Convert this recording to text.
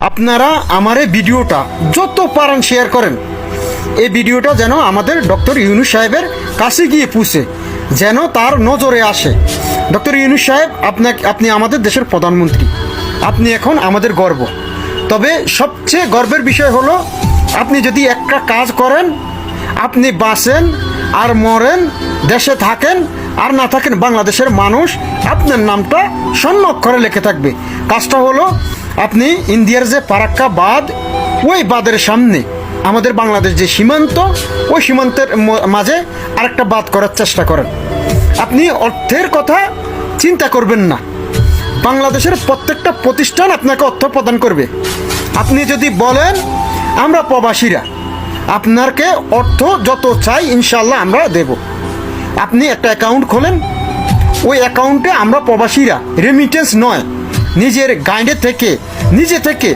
আপনারা আমার এই ভিডিওটা যত পারেন শেয়ার করেন। এই ভিডিওটা যেন আমাদের ডক্টর ইউনূস সাহেবের কাছে গিয়ে পৌঁছে, যেন তার নজরে আসে। ডক্টর ইউনূস সাহেব, আপনি আমাদের দেশের প্রধানমন্ত্রী, আপনি এখন আমাদের গর্ব। তবে সবচেয়ে গর্বের বিষয় হলো, আপনি যদি একটা কাজ করেন, আপনি বাঁচেন আর মরেন, দেশে থাকেন আর না থাকেন, বাংলাদেশের মানুষ আপনার নামটা স্বর্ণ অক্ষরে লিখে থাকবে। কাজটা হলো, আপনি ইন্ডিয়ার যে ফারাক্কা বাঁধ, ওই বাঁধের সামনে আমাদের বাংলাদেশ যে সীমান্ত, ওই সীমান্তের মাঝে আরেকটা বাঁধ করার চেষ্টা করেন। আপনি অর্থের কথা চিন্তা করবেন না, বাংলাদেশের প্রত্যেকটা প্রতিষ্ঠান আপনাকে অর্থ প্রদান করবে। আপনি যদি বলেন আমরা প্রবাসীরা, আপনাকে অর্থ যত চাই ইনশাল্লাহ আমরা দেব। আপনি একটা অ্যাকাউন্ট খোলেন, ওই অ্যাকাউন্টে আমরা প্রবাসীরা রেমিটেন্স নয়, নিজের গাইডে থেকে নিজে থেকে